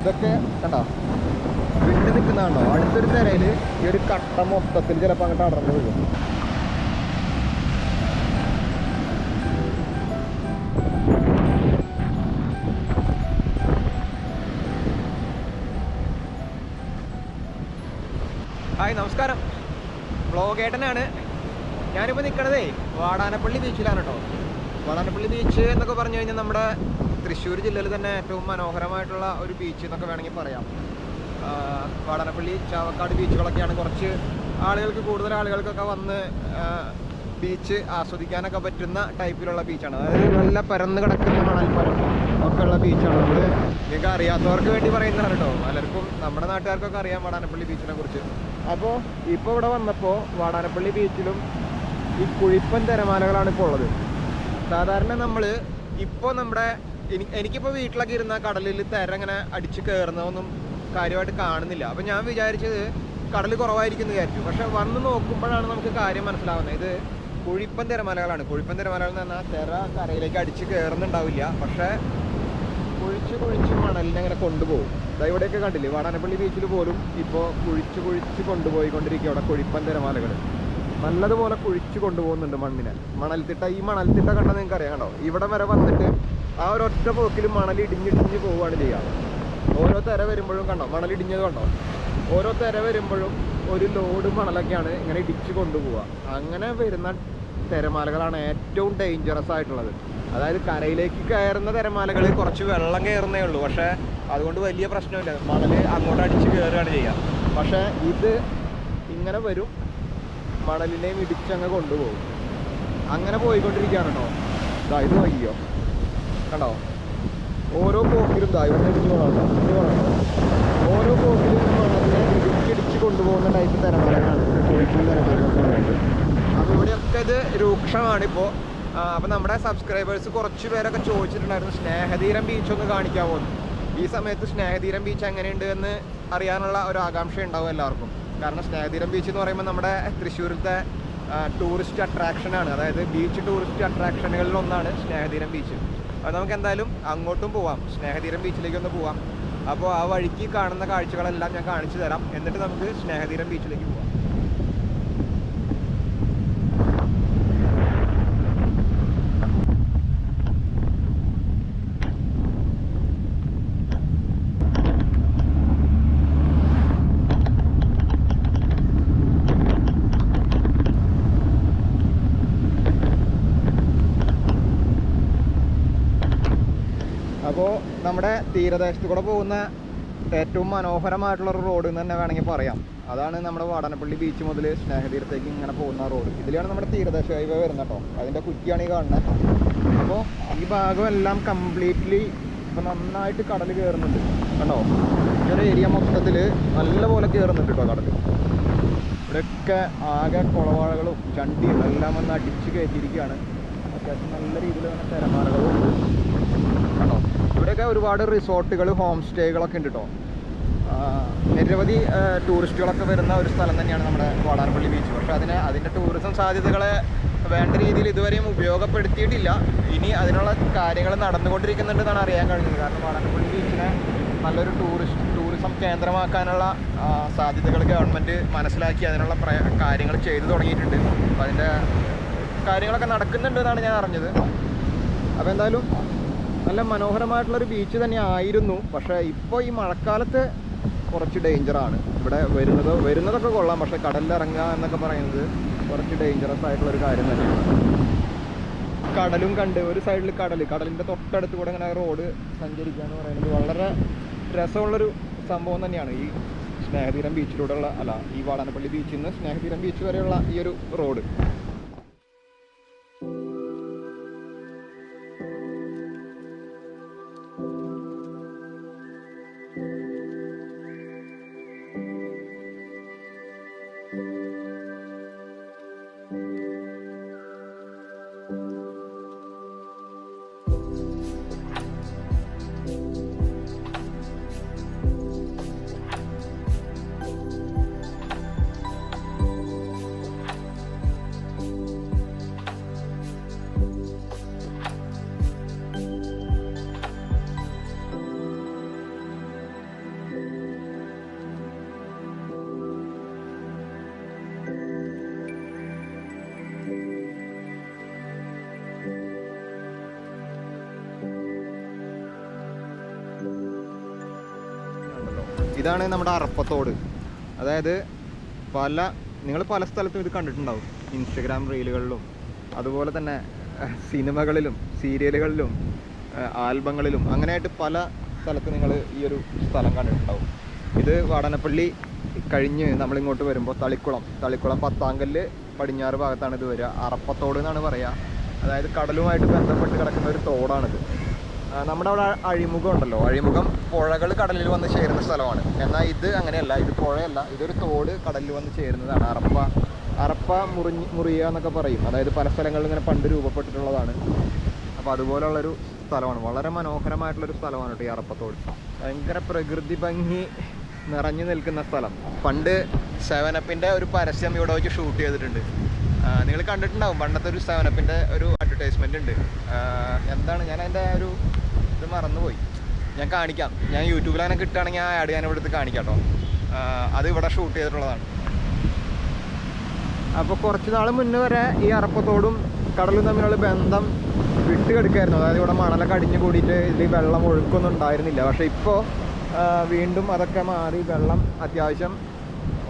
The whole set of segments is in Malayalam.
ഇതൊക്കെ കണ്ടോ വിണ്ട് നിൽക്കുന്നതാണോ? അടുത്തൊരു തിരയിൽ ഈ ഒരു കട്ട മൊത്തത്തിൽ ചിലപ്പോൾ അങ്ങോട്ട് അടർന്നു വീഴും. ഹായ്, നമസ്കാരം. വ്ളോഗേട്ടനാണ്. ഞാനിപ്പോൾ നിൽക്കണതേ വാടാനപ്പള്ളി ബീച്ചിലാണ് കേട്ടോ. വാടാനപ്പള്ളി ബീച്ച് എന്നൊക്കെ പറഞ്ഞു കഴിഞ്ഞാൽ നമ്മുടെ തൃശ്ശൂർ ജില്ലയിൽ തന്നെ ഏറ്റവും മനോഹരമായിട്ടുള്ള ഒരു ബീച്ച് എന്നൊക്കെ വേണമെങ്കിൽ പറയാം. വാടാനപ്പള്ളി, ചാവക്കാട് ബീച്ചുകളൊക്കെയാണ് കുറച്ച് ആളുകൾക്ക്, കൂടുതൽ ആളുകൾക്കൊക്കെ വന്ന് ബീച്ച് ആസ്വദിക്കാനൊക്കെ പറ്റുന്ന ടൈപ്പിലുള്ള ബീച്ചാണ്. അതായത് നല്ല പരന്ന് കിടക്കുന്ന മണൽപ്പരം ഒക്കെ ഉള്ള ബീച്ചാണ്. നമ്മൾ നിങ്ങൾക്ക് അറിയാത്തവർക്ക് വേണ്ടി പറയുന്നതാണ് കേട്ടോ. പലർക്കും നമ്മുടെ നാട്ടുകാർക്കൊക്കെ അറിയാം വാടാനപ്പള്ളി ബീച്ചിനെ കുറിച്ച്. അപ്പോൾ ഇപ്പോൾ ഇവിടെ വന്നപ്പോൾ വാടാനപ്പള്ളി ബീച്ചിലും ഈ കുഴിപ്പൻ തിരമാലകളാണ് ഇപ്പോൾ ഉള്ളത്. സാധാരണ നമ്മൾ ഇപ്പോൾ എനിക്കിപ്പോൾ വീട്ടിലൊക്കെ ഇരുന്ന കടലിൽ തിര ഇങ്ങനെ അടിച്ച് കയറുന്നതൊന്നും കാര്യമായിട്ട് കാണുന്നില്ല. അപ്പോൾ ഞാൻ വിചാരിച്ചത് കടൽ കുറവായിരിക്കും എന്ന് വിചാരിച്ചു. പക്ഷെ വന്ന് നോക്കുമ്പോഴാണ് നമുക്ക് കാര്യം മനസ്സിലാവുന്നത്. ഇത് കുഴിപ്പൻ തിരമാലകളാണ്. കുഴിപ്പൻ തിരമാലകൾ എന്ന് പറഞ്ഞാൽ തിര കരയിലേക്ക് അടിച്ച് കയറുന്നുണ്ടാവില്ല, പക്ഷേ കുഴിച്ച് മണലിനെ അങ്ങനെ കൊണ്ടുപോകും. ഇവിടെയൊക്കെ കണ്ടില്ലേ, വാടാനപ്പള്ളി ബീച്ചിൽ പോലും ഇപ്പോൾ കുഴിച്ച് കൊണ്ടുപോയിക്കൊണ്ടിരിക്കുക അവിടെ കുഴിപ്പൻ തിരമാലകൾ. നല്ലതുപോലെ കുഴിച്ച് കൊണ്ടുപോകുന്നുണ്ട് മണ്ണിനെ. ഈ മണൽത്തിട്ട കണ്ടാൽ നിങ്ങൾക്ക് അറിയാം കേട്ടോ. ഇവിടെ വരെ വന്നിട്ട് ആ ഒരൊറ്റ പോക്കിൽ മണൽ ഇടിഞ്ഞിടിഞ്ഞ് പോവുകയാണ് ചെയ്യുക. ഓരോ തിര വരുമ്പോഴും കണ്ടോ മണലിടിഞ്ഞത് കണ്ടോ. ഓരോ തിര വരുമ്പോഴും ഒരു ലോഡ് മണലൊക്കെയാണ് ഇങ്ങനെ ഇടിച്ച് കൊണ്ടുപോവുക. അങ്ങനെ വരുന്ന തിരമാലകളാണ് ഏറ്റവും ഡേഞ്ചറസ് ആയിട്ടുള്ളത്. അതായത് കരയിലേക്ക് കയറുന്ന തിരമാലകൾ കുറച്ച് വെള്ളം കയറുന്നേ ഉള്ളൂ, പക്ഷേ അതുകൊണ്ട് വലിയ പ്രശ്നമില്ല, മണൽ അങ്ങോട്ട് അടിച്ച് കയറുകയാണ് ചെയ്യുക. പക്ഷേ ഇത് ഇങ്ങനെ വരും, മണലിനെയും ഇടിച്ചങ്ങ് കൊണ്ടുപോകും. അങ്ങനെ പോയിക്കൊണ്ടിരിക്കുകയാണ് കേട്ടോ. ഇത് വയ്യോ കണ്ടോ, ഓരോ പോക്കിലും ഇവിടെ ഇടിഞ്ഞു പോകണം. ഓരോ പോക്കിലും മണലിനെ ഇടിച്ച് കൊണ്ടുപോകുന്ന ടൈപ്പ് തിരമാലകളാണ് കോഴിക്കോട് തിരമാലകളെന്ന് പറയുന്നത്. അപ്പോൾ ഇവിടെയൊക്കെ ഇത് രൂക്ഷമാണിപ്പോൾ. അപ്പം നമ്മുടെ സബ്സ്ക്രൈബേഴ്സ് കുറച്ച് പേരൊക്കെ ചോദിച്ചിട്ടുണ്ടായിരുന്നു സ്നേഹതീരം ബീച്ച് ഒന്ന് കാണിക്കാമോ. ഈ സമയത്ത് സ്നേഹതീരം ബീച്ച് എങ്ങനെയുണ്ട് എന്ന് അറിയാനുള്ള ഒരു ആകാംക്ഷ ഉണ്ടാവും എല്ലാവർക്കും. കാരണം സ്നേഹതീരം ബീച്ച് എന്ന് പറയുമ്പോൾ നമ്മുടെ തൃശ്ശൂരിലത്തെ ടൂറിസ്റ്റ് അട്രാക്ഷനാണ്. അതായത് ബീച്ച് ടൂറിസ്റ്റ് അട്രാക്ഷനുകളിൽ ഒന്നാണ് സ്നേഹതീരം ബീച്ച്. അപ്പോൾ നമുക്ക് എന്തായാലും അങ്ങോട്ടും പോവാം, സ്നേഹതീരം ബീച്ചിലേക്കൊന്ന് പോവാം. അപ്പോൾ ആ വഴിക്ക് കാണുന്ന കാഴ്ചകളെല്ലാം ഞാൻ കാണിച്ചു തരാം. എന്നിട്ട് നമുക്ക് സ്നേഹതീരം ബീച്ചിലേക്ക് പോവാം. അപ്പോൾ നമ്മുടെ തീരദേശത്ത് കൂടെ പോകുന്ന ഏറ്റവും മനോഹരമായിട്ടുള്ളൊരു റോഡ് എന്ന് തന്നെ വേണമെങ്കിൽ പറയാം. അതാണ് നമ്മുടെ വാടാനപ്പള്ളി ബീച്ച് മുതൽ സ്നേഹതീരത്തേക്ക് ഇങ്ങനെ പോകുന്ന റോഡ്. ഇതിലാണ് നമ്മുടെ തീരദേശ ഹൈവേ വരുന്നത് കേട്ടോ. അതിൻ്റെ കുറ്റിയാണ് ഈ കാണുന്നത്. അപ്പോൾ ഈ ഭാഗമെല്ലാം കംപ്ലീറ്റ്ലി ഇപ്പോൾ നന്നായിട്ട് കടൽ കയറുന്നുണ്ട് കണ്ടോ. ഈ ഒരു ഏരിയ മൊത്തത്തിൽ നല്ലപോലെ കയറുന്നുണ്ട് കേട്ടോ കടൽ. ഇവിടെയൊക്കെ ആകെ കുളവാഴകളും ചണ്ടിയും എല്ലാം വന്ന് അടിച്ച് കയറ്റിയിരിക്കുകയാണ്. അത്യാവശ്യം നല്ല രീതിയിൽ തന്നെ തിരമാലകളും ഉണ്ട് കണ്ടോ. ഇവിടെയൊക്കെ ഒരുപാട് റിസോർട്ടുകൾ, ഹോം സ്റ്റേകളൊക്കെ ഉണ്ട് കേട്ടോ. നിരവധി ടൂറിസ്റ്റുകളൊക്കെ വരുന്ന ഒരു സ്ഥലം തന്നെയാണ് നമ്മുടെ വാടാനപ്പള്ളി ബീച്ച്. പക്ഷേ അതിൻ്റെ ടൂറിസം സാധ്യതകളെ വേണ്ട രീതിയിൽ ഇതുവരെയും ഉപയോഗപ്പെടുത്തിയിട്ടില്ല. ഇനി അതിനുള്ള കാര്യങ്ങൾ നടന്നുകൊണ്ടിരിക്കുന്നുണ്ടെന്നാണ് അറിയാൻ കഴിഞ്ഞത്. കാരണം വാടാനപ്പള്ളി ബീച്ചിനെ നല്ലൊരു ടൂറിസം കേന്ദ്രമാക്കാനുള്ള സാധ്യതകൾ ഗവൺമെൻറ് മനസ്സിലാക്കി അതിനുള്ള കാര്യങ്ങൾ ചെയ്തു തുടങ്ങിയിട്ടുണ്ട്. അപ്പോൾ അതിൻ്റെ കാര്യങ്ങളൊക്കെ നടക്കുന്നുണ്ടെന്നാണ് ഞാൻ അറിഞ്ഞത്. അപ്പോൾ എന്തായാലും നല്ല മനോഹരമായിട്ടുള്ളൊരു ബീച്ച് തന്നെ ആയിരുന്നു. പക്ഷേ ഇപ്പോൾ ഈ മഴക്കാലത്ത് കുറച്ച് ഡേഞ്ചറാണ്. ഇവിടെ വരുന്നതൊക്കെ കൊള്ളാം, പക്ഷേ കടലിലിറങ്ങുക എന്നൊക്കെ പറയുന്നത് കുറച്ച് ഡേഞ്ചറസ് ആയിട്ടുള്ളൊരു കാര്യം തന്നെയാണ്. കടലും കണ്ട് ഒരു സൈഡിൽ കടലിൻ്റെ തൊട്ടടുത്ത് കൂടെ ഇങ്ങനെ റോഡ് സഞ്ചരിക്കുക എന്ന് പറയുന്നത് വളരെ രസമുള്ളൊരു സംഭവം തന്നെയാണ്. ഈ സ്നേഹതീരം ബീച്ചിലൂടെയുള്ള ഈ വാടാനപ്പള്ളി ബീച്ചിൽ നിന്ന് സ്നേഹതീരം ബീച്ച് വരെയുള്ള ഈ ഒരു റോഡ്. ഇതാണ് നമ്മുടെ അറപ്പത്തോട്. അതായത് നിങ്ങൾ പല സ്ഥലത്തും ഇത് കണ്ടിട്ടുണ്ടാവും, ഇൻസ്റ്റഗ്രാം റീലുകളിലും അതുപോലെ തന്നെ സിനിമകളിലും സീരിയലുകളിലും ആൽബങ്ങളിലും അങ്ങനെയായിട്ട് പല സ്ഥലത്ത് നിങ്ങൾ ഈ ഒരു സ്ഥലം കണ്ടിട്ടുണ്ടാവും. ഇത് വാടാനപ്പള്ളി കഴിഞ്ഞ് നമ്മളിങ്ങോട്ട് വരുമ്പോൾ തളിക്കുളം പത്താങ്കല്ല് പടിഞ്ഞാറ് ഭാഗത്താണ് ഇത് വരിക. അറപ്പത്തോട് എന്നാണ് പറയുക. അതായത് കടലുമായിട്ട് ബന്ധപ്പെട്ട് കിടക്കുന്ന ഒരു തോടാണിത്. നമ്മുടെ അവിടെ അഴിമുഖം ഉണ്ടല്ലോ, അഴിമുഖം പുഴകൾ കടലിൽ വന്ന് ചേരുന്ന സ്ഥലമാണ്. എന്നാൽ ഇത് അങ്ങനെയല്ല, ഇത് പുഴയല്ല, ഇതൊരു തോട് കടലിൽ വന്ന് ചേരുന്നതാണ്. അറപ്പ മുറിയ എന്നൊക്കെ പറയും. അതായത് പല സ്ഥലങ്ങളിൽ ഇങ്ങനെ പണ്ട് രൂപപ്പെട്ടിട്ടുള്ളതാണ്. അപ്പോൾ അതുപോലുള്ളൊരു സ്ഥലമാണ്. വളരെ മനോഹരമായിട്ടുള്ളൊരു സ്ഥലമാണ് കേട്ടോ ഈ അറപ്പത്തോട്. ഭയങ്കര പ്രകൃതി ഭംഗി നിറഞ്ഞു നിൽക്കുന്ന സ്ഥലം. പണ്ട് 7up ഒരു പരസ്യം ഇവിടെ വെച്ച് ഷൂട്ട് ചെയ്തിട്ടുണ്ട്. നിങ്ങൾ കണ്ടിട്ടുണ്ടാവും, പണ്ടത്തെ ഒരു 7up ഒരു അഡ്വർടൈസ്മെൻ്റ് ഉണ്ട്. എന്താണ്, ഞാൻ അതിൻ്റെ ഒരു ഇത് മറന്നുപോയി. ഞാൻ കാണിക്കാം, ഞാൻ യൂട്യൂബിൽ അങ്ങനെ കിട്ടുകയാണെങ്കിൽ ആ ആഡ് ഞാൻ ഇവിടെ എടുത്ത് കാണിക്കാം കേട്ടോ. അത് ഇവിടെ ഷൂട്ട് ചെയ്തിട്ടുള്ളതാണ്. അപ്പോൾ കുറച്ച് നാൾ മുന്നേ വരെ ഈ അറപ്പത്തോടും കടലും തമ്മിലുള്ള ബന്ധം വിട്ടുകിടക്കായിരുന്നു. അതായത് ഇവിടെ മണലൊക്കെ അടിഞ്ഞു കൂടിയിട്ട് ഇതിൽ വെള്ളം ഒഴുക്കൊന്നും ഉണ്ടായിരുന്നില്ല. പക്ഷേ ഇപ്പോൾ വീണ്ടും അതൊക്കെ മാറി വെള്ളം അത്യാവശ്യം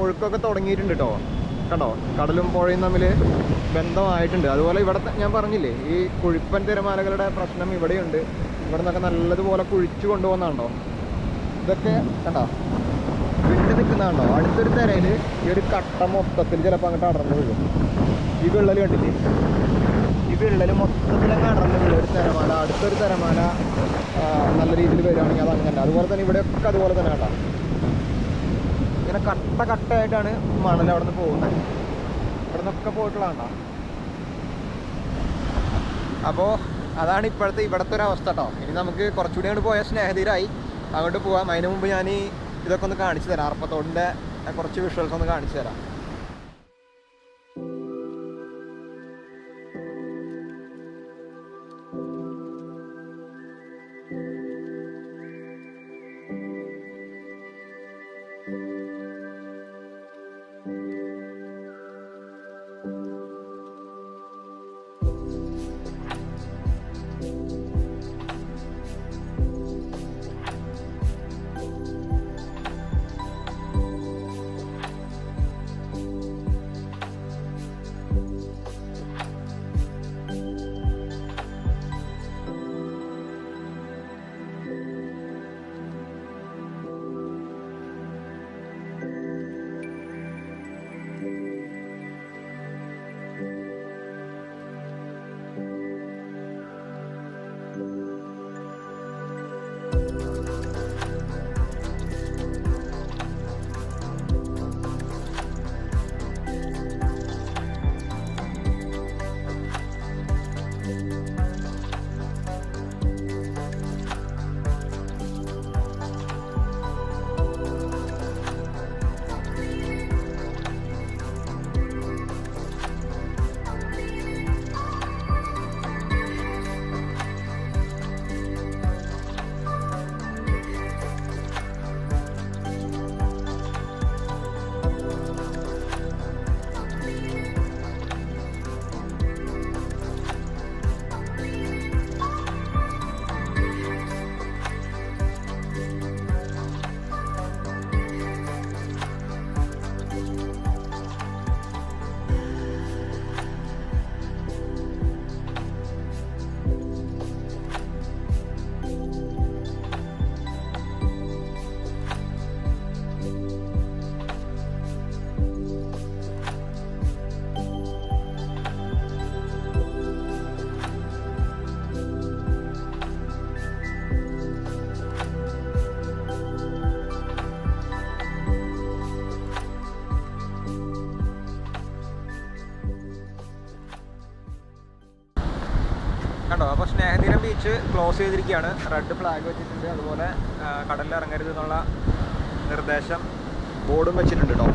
ഒഴുക്കൊക്കെ തുടങ്ങിയിട്ടുണ്ട് കേട്ടോ. കണ്ടോ, കടലും പുഴയും തമ്മിൽ ബന്ധമായിട്ടുണ്ട്. അതുപോലെ ഇവിടെ ഞാൻ പറഞ്ഞില്ലേ, ഈ കുഴിപ്പൻ തിരമാലകളുടെ പ്രശ്നം ഇവിടെയുണ്ട്. ഇവിടെ നിന്നൊക്കെ നല്ലതുപോലെ കുഴിച്ചു കൊണ്ടുപോകുന്നുണ്ടോ. ഇതൊക്കെ കണ്ടോ വിണ്ട് നിൽക്കുന്നതാണോ. അടുത്തൊരു തിരയിൽ ഈ ഒരു കട്ട മൊത്തത്തിൽ ചിലപ്പോൾ അങ്ങോട്ട് അടർന്നു വീഴും. ഈ വിള്ളൽ കണ്ടില്ലേ, ഈ വിള്ളൽ മൊത്തത്തിൽ അങ്ങ് അടർന്നു വീഴും. ഒരു തിരമാല അടുത്തൊരു തിരമാല നല്ല രീതിയിൽ വരികയാണെങ്കിൽ അത് അങ്ങനെ. അതുപോലെ തന്നെ ഇവിടെയൊക്കെ അതുപോലെ തന്നെ കണ്ടോ, ഇങ്ങനെ കട്ടയായിട്ടാണ് മണൽ അവിടെ നിന്ന് പോകുന്നത്. ഇവിടെ നിന്നൊക്കെ പോയിട്ടുള്ളതാണ്ടോ. അപ്പോൾ അതാണ് ഇവിടുത്തെ ഒരു അവസ്ഥ കേട്ടോ. ഇനി നമുക്ക് കുറച്ചുകൂടി അങ്ങോട്ട് പോയാൽ സ്നേഹതീരായി അങ്ങോട്ട് പോകാം. അതിന് മുമ്പ് ഞാൻ ഇതൊക്കെ ഒന്ന് കാണിച്ചു തരാം. അറപ്പത്തോടിൻ്റെ കുറച്ച് വിഷ്വൽസ് ഒന്ന് കാണിച്ചു തരാം. കണ്ടോ. അപ്പോൾ സ്നേഹതീരം ബീച്ച് ക്ലോസ് ചെയ്തിരിക്കുകയാണ്. റെഡ് ഫ്ലാഗ് വെച്ചിട്ടുണ്ട്. അതുപോലെ കടലിൽ ഇറങ്ങരുത് എന്നുള്ള നിർദ്ദേശം ബോർഡും വെച്ചിട്ടുണ്ട് കേട്ടോ.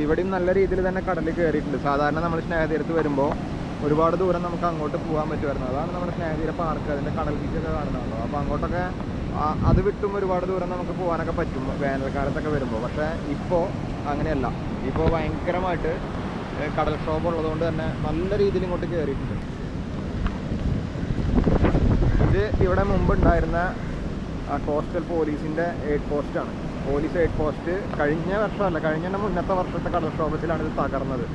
ഇവിടെയും നല്ല രീതിയിൽ തന്നെ കടലിൽ കയറിയിട്ടുണ്ട്. സാധാരണ നമ്മൾ സ്നേഹതീരത്ത് വരുമ്പോൾ ഒരുപാട് ദൂരം നമുക്ക് അങ്ങോട്ട് പോകാൻ പറ്റുമായിരുന്നു. അതാണ് നമ്മുടെ സ്നേഹതീര പാർക്ക്, അതിൻ്റെ കടൽ ബീച്ചൊക്കെ കാണുന്നുണ്ടോ. അപ്പോൾ അങ്ങോട്ടൊക്കെ അത് വിട്ടും ഒരുപാട് ദൂരം നമുക്ക് പോകാനൊക്കെ പറ്റും വേനൽക്കാലത്തൊക്കെ വരുമ്പോൾ. പക്ഷേ ഇപ്പോൾ അങ്ങനെയല്ല. ഇപ്പോൾ ഭയങ്കരമായിട്ട് കടൽക്ഷോഭം ഉള്ളതുകൊണ്ട് തന്നെ നല്ല രീതിയിൽ ഇങ്ങോട്ട് കയറിയിട്ടുണ്ട്. ഇത് ഇവിടെ മുമ്പുണ്ടായിരുന്ന കോസ്റ്റൽ പോലീസിൻ്റെ എയ്ഡ് പോസ്റ്റാണ്. പോലീസ് എയ്ഡ് പോസ്റ്റ് കഴിഞ്ഞ വർഷമല്ല, കഴിഞ്ഞ മുന്നത്തെ വർഷത്തെ കടൽക്ഷോഭത്തിലാണ് ഇത് തകർന്നത്.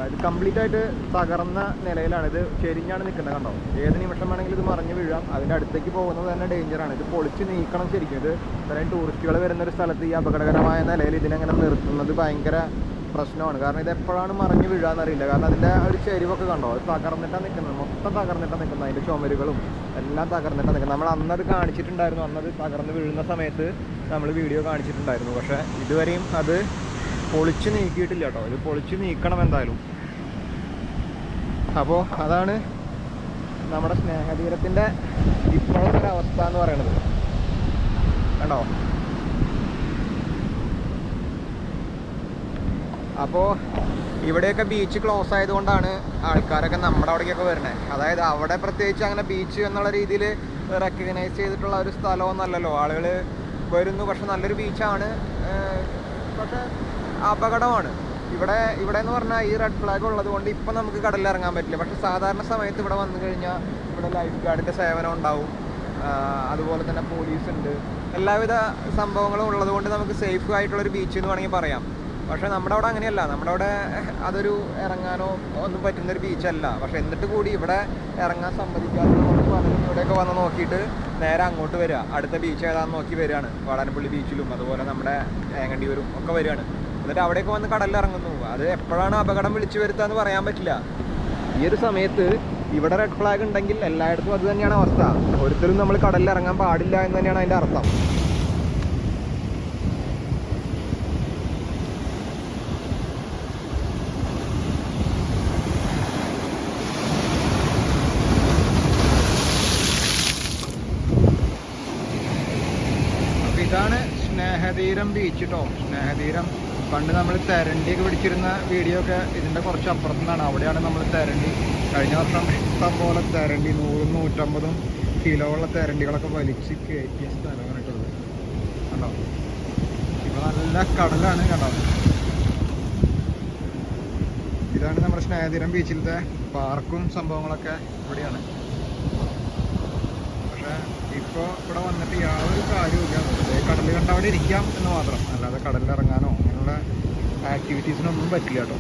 ഇത് കംപ്ലീറ്റ് ആയിട്ട് തകർന്ന നിലയിലാണ്. ഇത് ചെരിഞ്ഞാണ് നിൽക്കുന്നത്, കണ്ടോ. ഏത് നിമിഷം വേണമെങ്കിലും ഇത് മറിഞ്ഞ് വീഴാം. അതിൻ്റെ അടുത്തേക്ക് പോകുന്നത് തന്നെ ഡേഞ്ചറാണ്. ഇത് പൊളിച്ച് നീക്കണം ശരിക്കും. ഇത് ഇത്രയും ടൂറിസ്റ്റുകൾ വരുന്നൊരു സ്ഥലത്ത് ഈ അപകടകരമായ നിലയിൽ ഇതിനെങ്ങനെ നിർത്തുന്നത് ഭയങ്കര പ്രശ്നമാണ്. കാരണം ഇത് എപ്പോഴാണ് മറിഞ്ഞ് വീഴാന്നറിയില്ല. കാരണം അതിൻ്റെ ഒരു ചെരിവൊക്കെ കണ്ടോ, അത് തകർന്നിട്ടാണ് നിൽക്കുന്നത്, മൊത്തം തകർന്നിട്ടാണ് നിൽക്കുന്നത്. അതിൻ്റെ ചുമരുകളും എല്ലാം തകർന്നിട്ടാണ് നിൽക്കുന്നത്. നമ്മൾ അന്നത് കാണിച്ചിട്ടുണ്ടായിരുന്നു. അന്നത് തകർന്ന് വീഴുന്ന സമയത്ത് നമ്മൾ വീഡിയോ കാണിച്ചിട്ടുണ്ടായിരുന്നു. പക്ഷേ ഇതുവരെയും അത് പൊളിച്ച് നീക്കിയിട്ടില്ല കേട്ടോ. ഇത് പൊളിച്ച് നീക്കണം എന്തായാലും. അപ്പോൾ അതാണ് നമ്മുടെ സ്നേഹതീരത്തിൻ്റെ ഇപ്പോഴത്തെ ഒരു അവസ്ഥ എന്ന് പറയുന്നത്. കണ്ടോ. അപ്പോൾ ഇവിടെയൊക്കെ ബീച്ച് ക്ലോസ് ആയതുകൊണ്ടാണ് ആൾക്കാരൊക്കെ നമ്മുടെ അവിടേക്കൊക്കെ വരുന്നത്. അതായത് അവിടെ പ്രത്യേകിച്ച് അങ്ങനെ ബീച്ച് എന്നുള്ള രീതിയിൽ റെക്കഗ്നൈസ് ചെയ്തിട്ടുള്ള ഒരു സ്ഥലമൊന്നുമല്ലല്ലോ. ആളുകൾ വരുന്നു, പക്ഷെ നല്ലൊരു ബീച്ചാണ്, പക്ഷേ അപകടമാണ്. ഇവിടെ എന്ന് പറഞ്ഞാൽ ഈ റെഡ് ഫ്ലാഗ് ഉള്ളത് കൊണ്ട് ഇപ്പം നമുക്ക് കടലിൽ ഇറങ്ങാൻ പറ്റില്ല. പക്ഷെ സാധാരണ സമയത്ത് ഇവിടെ വന്നു കഴിഞ്ഞാൽ ഇവിടെ ലൈഫ് ഗാർഡിൻ്റെ സേവനം ഉണ്ടാവും, അതുപോലെ തന്നെ പോലീസ് ഉണ്ട്, എല്ലാവിധ സംഭവങ്ങളും ഉള്ളത് കൊണ്ട് നമുക്ക് സേഫ് ആയിട്ടുള്ളൊരു ബീച്ച് എന്ന് വേണമെങ്കിൽ പറയാം. പക്ഷേ നമ്മുടെ അവിടെ അങ്ങനെയല്ല. നമ്മുടെ അവിടെ അതൊരു ഇറങ്ങാനോ ഒന്നും പറ്റുന്നൊരു ബീച്ചല്ല. പക്ഷെ എന്നിട്ട് കൂടി ഇവിടെ ഇറങ്ങാൻ സമ്മതിക്കാതെ നമ്മൾ പലരും ഇവിടെയൊക്കെ വന്ന് നോക്കിയിട്ട് നേരെ അങ്ങോട്ട് വരിക. അടുത്ത ബീച്ച് ഏതാണെന്ന് നോക്കി വരികയാണ്. വാടാനപ്പള്ളി ബീച്ചിലും അതുപോലെ നമ്മുടെ ഏങ്ങണ്ടിയൂരും ഒക്കെ വരികയാണ്. എന്നിട്ട് അവിടെയൊക്കെ വന്ന് കടലിൽ ഇറങ്ങുന്നു. അത് എപ്പോഴാണ് അപകടം വിളിച്ചു വരുത്തുക എന്ന് പറയാൻ പറ്റില്ല. ഈ ഒരു സമയത്ത് ഇവിടെ റെഡ് ഫ്ലാഗ് ഉണ്ടെങ്കിൽ എല്ലായിടത്തും അത് തന്നെയാണ് അവസ്ഥ. ഒരിക്കലും നമ്മൾ കടലിൽ ഇറങ്ങാൻ പാടില്ല എന്ന് തന്നെയാണ് അതിൻ്റെ അർത്ഥം. ഇതാണ് സ്നേഹതീരം ബീച്ച് കേട്ടോ. സ്നേഹതീരം പണ്ട് നമ്മൾ തെരണ്ടിയൊക്കെ പിടിച്ചിരുന്ന വീഡിയോ ഒക്കെ ഇതിൻ്റെ കുറച്ച് അപ്പുറത്തു നിന്നാണ്. അവിടെയാണ് നമ്മൾ തെരണ്ടി, കഴിഞ്ഞ വർഷം ഇഷ്ടം പോലെ തെരണ്ടി 100-150 കിലോ ഉള്ള തെരണ്ടികളൊക്കെ വലിച്ച് കയറ്റിയ സ്ഥലമാണ് കേട്ടത്. കണ്ടോ, ഇപ്പോൾ നല്ല കടലാണ്. കണ്ടോ, ഇതാണ് നമ്മുടെ സ്നേഹതീരം ബീച്ചിലത്തെ പാർക്കും സംഭവങ്ങളൊക്കെ ഇവിടെയാണ്. പക്ഷേ ഇപ്പോൾ ഇവിടെ വന്നിട്ട് യാതൊരു കാര്യമില്ല. കടൽ കണ്ട അവിടെ ഇരിക്കാം എന്ന് മാത്രം, അല്ലാതെ കടലിൽ ഇറങ്ങാനോ അങ്ങനെയുള്ള ആക്ടിവിറ്റീസിനൊന്നും പറ്റില്ല കേട്ടോ.